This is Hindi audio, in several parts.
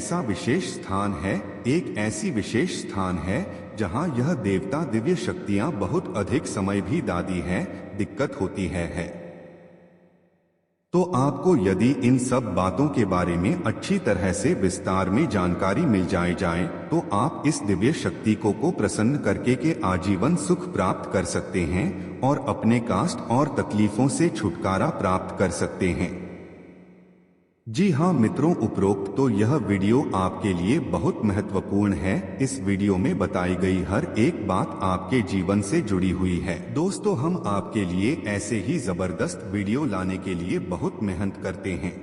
ऐसा विशेष स्थान है, एक ऐसी विशेष स्थान है जहां यह देवता दिव्य शक्तियां बहुत अधिक समय भी दादी है, दिक्कत होती है। तो आपको यदि इन सब बातों के बारे में अच्छी तरह से विस्तार में जानकारी मिल जाए तो आप इस दिव्य शक्ति को प्रसन्न करके के आजीवन सुख प्राप्त कर सकते हैं और अपने कष्ट और तकलीफों से छुटकारा प्राप्त कर सकते हैं। जी हाँ मित्रों, उपरोक्त तो यह वीडियो आपके लिए बहुत महत्वपूर्ण है। इस वीडियो में बताई गई हर एक बात आपके जीवन से जुड़ी हुई है। दोस्तों, हम आपके लिए ऐसे ही जबरदस्त वीडियो लाने के लिए बहुत मेहनत करते हैं,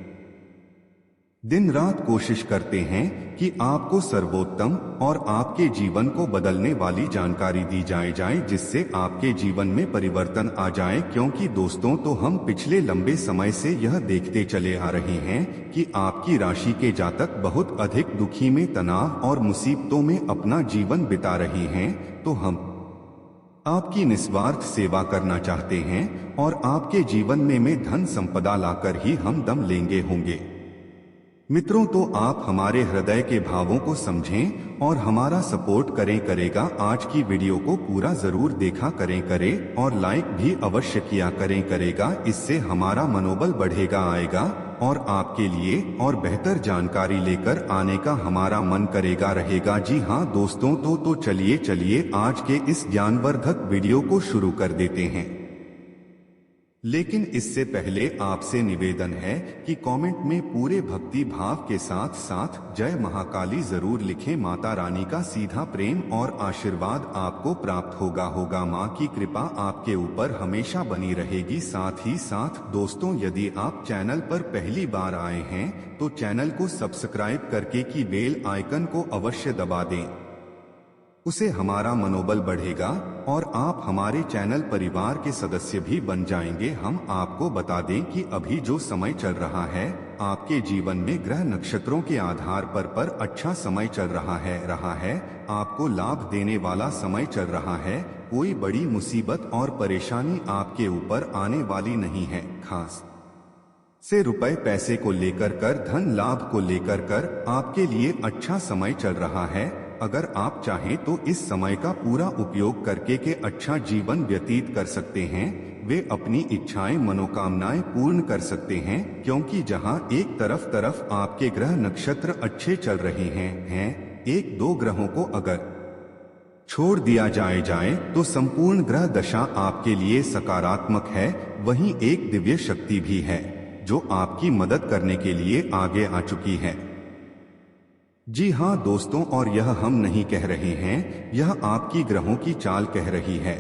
दिन रात कोशिश करते हैं कि आपको सर्वोत्तम और आपके जीवन को बदलने वाली जानकारी दी जाए जिससे आपके जीवन में परिवर्तन आ जाए। क्योंकि दोस्तों, तो हम पिछले लंबे समय से यह देखते चले आ रहे हैं कि आपकी राशि के जातक बहुत अधिक दुखी में, तनाव और मुसीबतों में अपना जीवन बिता रहे हैं। तो हम आपकी निस्वार्थ सेवा करना चाहते हैं और आपके जीवन में धन संपदा लाकर ही हम दम लेंगे होंगे। मित्रों, तो आप हमारे हृदय के भावों को समझें और हमारा सपोर्ट करेगा। आज की वीडियो को पूरा जरूर देखा करें और लाइक भी अवश्य किया करेगा। इससे हमारा मनोबल बढ़ेगा आएगा और आपके लिए और बेहतर जानकारी लेकर आने का हमारा मन करेगा रहेगा। जी हाँ दोस्तों, तो चलिए आज के इस ज्ञानवर्धक वीडियो को शुरू कर देते हैं। लेकिन इससे पहले आपसे निवेदन है कि कमेंट में पूरे भक्ति भाव के साथ साथ जय महाकाली जरूर लिखें। माता रानी का सीधा प्रेम और आशीर्वाद आपको प्राप्त होगा। माँ की कृपा आपके ऊपर हमेशा बनी रहेगी। साथ ही साथ दोस्तों, यदि आप चैनल पर पहली बार आए हैं तो चैनल को सब्सक्राइब करके की बेल आइकन को अवश्य दबा दें, उसे हमारा मनोबल बढ़ेगा और आप हमारे चैनल परिवार के सदस्य भी बन जाएंगे। हम आपको बता दें कि अभी जो समय चल रहा है आपके जीवन में ग्रह नक्षत्रों के आधार पर अच्छा समय चल रहा है। आपको लाभ देने वाला समय चल रहा है। कोई बड़ी मुसीबत और परेशानी आपके ऊपर आने वाली नहीं है। खास से रुपए पैसे को लेकर धन लाभ को लेकर आपके लिए अच्छा समय चल रहा है। अगर आप चाहें तो इस समय का पूरा उपयोग करके के अच्छा जीवन व्यतीत कर सकते हैं। वे अपनी इच्छाएं मनोकामनाएं पूर्ण कर सकते हैं। क्योंकि जहां एक तरफ आपके ग्रह नक्षत्र अच्छे चल रहे हैं, एक दो ग्रहों को अगर छोड़ दिया जाए तो संपूर्ण ग्रह दशा आपके लिए सकारात्मक है। वहीं एक दिव्य शक्ति भी है जो आपकी मदद करने के लिए आगे आ चुकी है। जी हाँ दोस्तों, और यह हम नहीं कह रहे हैं, यह आपकी ग्रहों की चाल कह रही है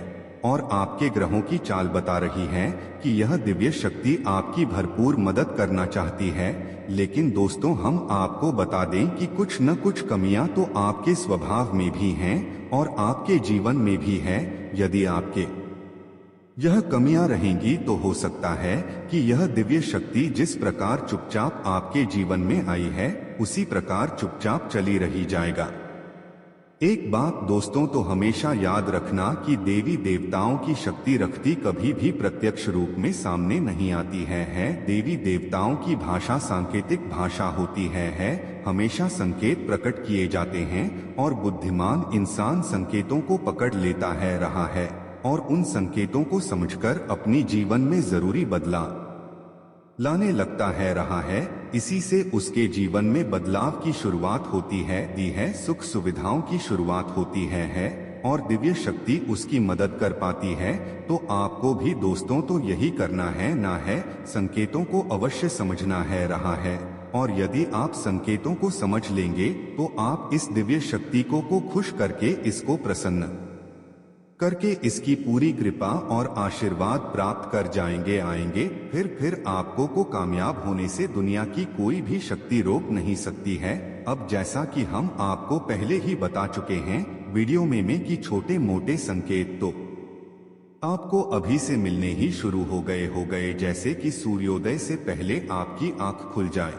और आपके ग्रहों की चाल बता रही है कि यह दिव्य शक्ति आपकी भरपूर मदद करना चाहती है। लेकिन दोस्तों, हम आपको बता दें कि कुछ न कुछ कमियां तो आपके स्वभाव में भी हैं और आपके जीवन में भी है। यदि आपके यह कमियां रहेंगी तो हो सकता है कि यह दिव्य शक्ति जिस प्रकार चुपचाप आपके जीवन में आई है उसी प्रकार चुपचाप चली रही जाएगा। एक बात दोस्तों तो हमेशा याद रखना कि देवी देवताओं की शक्ति रखती कभी भी प्रत्यक्ष रूप में सामने नहीं आती है। देवी देवताओं की भाषा सांकेतिक भाषा होती है। हमेशा संकेत प्रकट किए जाते हैं और बुद्धिमान इंसान संकेतों को पकड़ लेता है रहा है और उन संकेतों को समझकर अपनी जीवन में जरूरी बदलाव लाने लगता है रहा है। इसी से उसके जीवन में बदलाव की शुरुआत होती है, सुख सुविधाओं की शुरुआत होती है और दिव्य शक्ति उसकी मदद कर पाती है। तो आपको भी दोस्तों तो यही करना है संकेतों को अवश्य समझना है रहा है। और यदि आप संकेतों को समझ लेंगे तो आप इस दिव्य शक्ति को खुश करके इसको प्रसन्न करके इसकी पूरी कृपा और आशीर्वाद प्राप्त कर आएंगे। फिर आपको को कामयाब होने से दुनिया की कोई भी शक्ति रोक नहीं सकती है। अब जैसा कि हम आपको पहले ही बता चुके हैं वीडियो में कि छोटे मोटे संकेत तो आपको अभी से मिलने ही शुरू हो गए। जैसे कि सूर्योदय से पहले आपकी आंख खुल जाए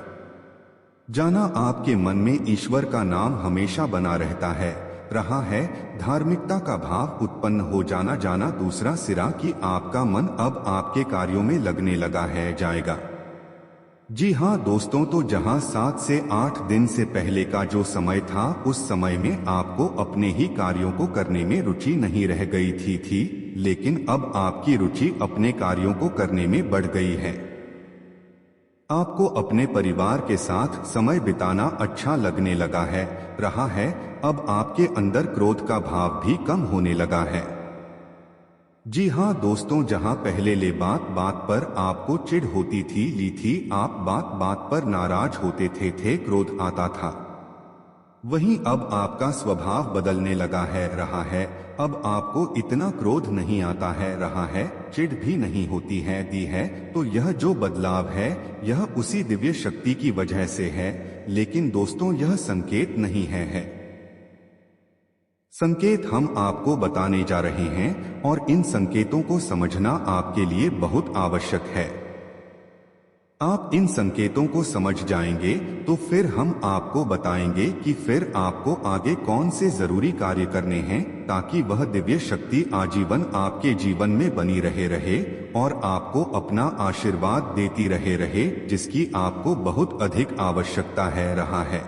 जाना, आपके मन में ईश्वर का नाम हमेशा बना रहता है रहा है, धार्मिकता का भाव उत्पन्न हो जाना दूसरा सिरा कि आपका मन अब आपके कार्यों में लगने लगा है जाएगा। जी हाँ दोस्तों, तो जहाँ 7 से 8 दिन से पहले का जो समय था, उस समय में आपको अपने ही कार्यों को करने में रुचि नहीं रह गई थी, लेकिन अब आपकी रुचि अपने कार्यों को करने में बढ़ गई है। आपको अपने परिवार के साथ समय बिताना अच्छा लगने लगा है, रहा है। अब आपके अंदर क्रोध का भाव भी कम होने लगा है। जी हाँ दोस्तों, जहाँ पहले ले बात बात पर आपको चिढ़ होती थी, आप बात बात पर नाराज होते थे, क्रोध आता था, वहीं अब आपका स्वभाव बदलने लगा है, रहा है। अब आपको इतना क्रोध नहीं आता है, रहा है, चिढ़ भी नहीं होती है, दी है। तो यह जो बदलाव है, यह उसी दिव्य शक्ति की वजह से है। लेकिन दोस्तों, यह संकेत नहीं है। संकेत हम आपको बताने जा रहे हैं, और इन संकेतों को समझना आपके लिए बहुत आवश्यक है। आप इन संकेतों को समझ जाएंगे तो फिर हम आपको बताएंगे कि फिर आपको आगे कौन से जरूरी कार्य करने हैं, ताकि वह दिव्य शक्ति आजीवन आपके जीवन में बनी रहे और आपको अपना आशीर्वाद देती रहे, जिसकी आपको बहुत अधिक आवश्यकता है, रहा है।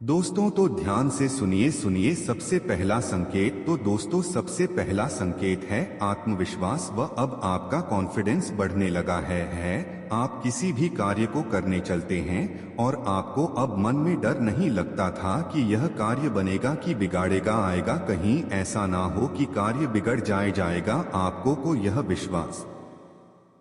दोस्तों, तो ध्यान से सुनिए सबसे पहला संकेत। तो दोस्तों, सबसे पहला संकेत है आत्मविश्वास। व अब आपका कॉन्फिडेंस बढ़ने लगा है। आप किसी भी कार्य को करने चलते हैं और आपको अब मन में डर नहीं लगता था कि यह कार्य बनेगा कि बिगाड़ेगा, आएगा कहीं ऐसा ना हो कि कार्य बिगड़ जाएगा। आपको को यह विश्वास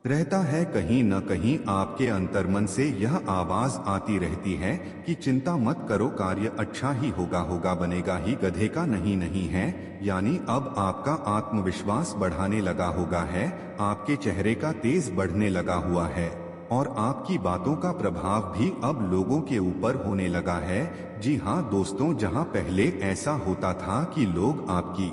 रहता है, कहीं न कहीं आपके अंतर्मन से यह आवाज आती रहती है कि चिंता मत करो, कार्य अच्छा ही होगा, बनेगा ही, गधे का नहीं है। यानी अब आपका आत्मविश्वास बढ़ाने लगा होगा है, आपके चेहरे का तेज बढ़ने लगा हुआ है और आपकी बातों का प्रभाव भी अब लोगों के ऊपर होने लगा है। जी हाँ दोस्तों, जहाँ पहले ऐसा होता था कि लोग आपकी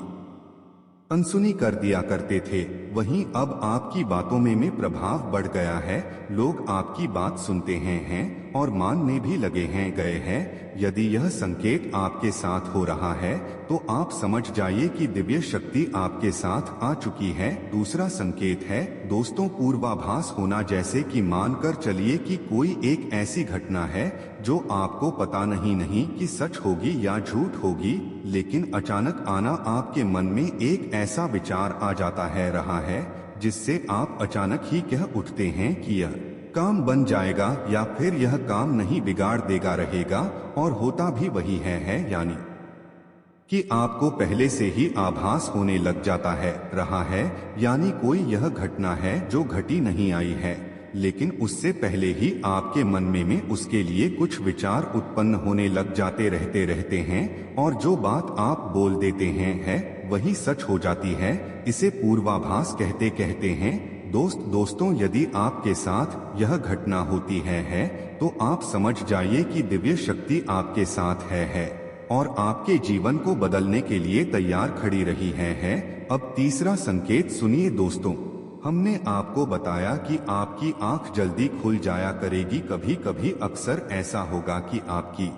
अनसुनी कर दिया करते थे, वहीं अब आपकी बातों में प्रभाव बढ़ गया है। लोग आपकी बात सुनते हैं और मानने भी लगे हैं, गए हैं। यदि यह संकेत आपके साथ हो रहा है तो आप समझ जाइए कि दिव्य शक्ति आपके साथ आ चुकी है। दूसरा संकेत है दोस्तों, पूर्वाभास होना। जैसे कि मानकर चलिए कि कोई एक ऐसी घटना है जो आपको पता नहीं कि सच होगी या झूठ होगी, लेकिन अचानक आना आपके मन में एक ऐसा विचार आ जाता है, रहा है, जिससे आप अचानक ही कह उठते हैं कि यह काम बन जाएगा या फिर यह काम नहीं बिगाड़ देगा, रहेगा। और होता भी वही है, यानी कि आपको पहले से ही आभास होने लग जाता है, रहा है। यानी कोई यह घटना है जो घटी नहीं आई है, लेकिन उससे पहले ही आपके मन में उसके लिए कुछ विचार उत्पन्न होने लग जाते रहते हैं, और जो बात आप बोल देते हैं वही सच हो जाती है। इसे पूर्वाभास कहते हैं। दोस्तों, यदि आपके साथ यह घटना होती है तो आप समझ जाइए कि दिव्य शक्ति आपके साथ है और आपके जीवन को बदलने के लिए तैयार खड़ी रही है। अब तीसरा संकेत सुनिए दोस्तों, हमने आपको बताया कि आपकी आंख जल्दी खुल जाया करेगी। कभी कभी अक्सर ऐसा होगा कि आपकी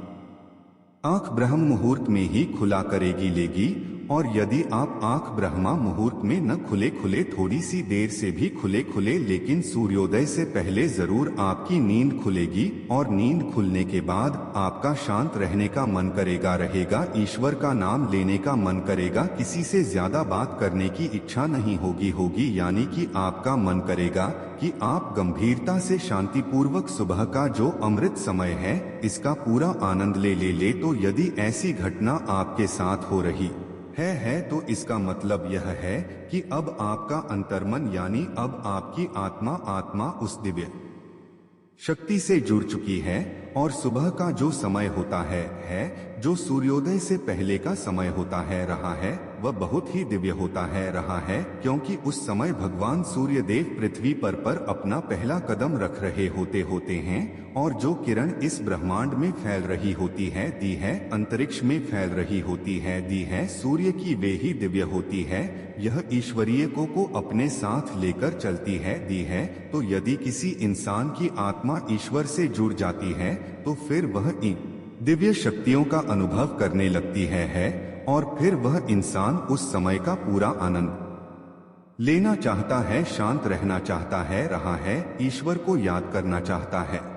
आंख ब्रह्म मुहूर्त में ही खुला करेगी लेगी, और यदि आप आंख ब्रह्मा मुहूर्त में न खुले थोड़ी सी देर से भी खुले, लेकिन सूर्योदय से पहले जरूर आपकी नींद खुलेगी। और नींद खुलने के बाद आपका शांत रहने का मन करेगा, रहेगा, ईश्वर का नाम लेने का मन करेगा, किसी से ज्यादा बात करने की इच्छा नहीं होगी। यानी कि आपका मन करेगा कि आप गंभीरता से शांतिपूर्वक सुबह का जो अमृत समय है इसका पूरा आनंद ले। तो यदि ऐसी घटना आपके साथ हो रही है तो इसका मतलब यह है कि अब आपका अंतर्मन यानी अब आपकी आत्मा उस दिव्य शक्ति से जुड़ चुकी है, और सुबह का जो समय होता है जो सूर्योदय से पहले का समय होता है, रहा है, वह बहुत ही दिव्य होता है, रहा है, क्योंकि उस समय भगवान सूर्य देव पृथ्वी पर अपना पहला कदम रख रहे होते हैं, और जो किरण इस ब्रह्मांड में फैल रही होती है, दी है, अंतरिक्ष में फैल रही होती है, दी है, सूर्य की वे ही दिव्य होती है। यह ईश्वरीय को अपने साथ लेकर चलती है, दी है। तो यदि किसी इंसान की आत्मा ईश्वर से जुड़ जाती है तो फिर वह इन दिव्य शक्तियों का अनुभव करने लगती है, और फिर वह इंसान उस समय का पूरा आनंद लेना चाहता है, शांत रहना चाहता है, रहा है, ईश्वर को याद करना चाहता है।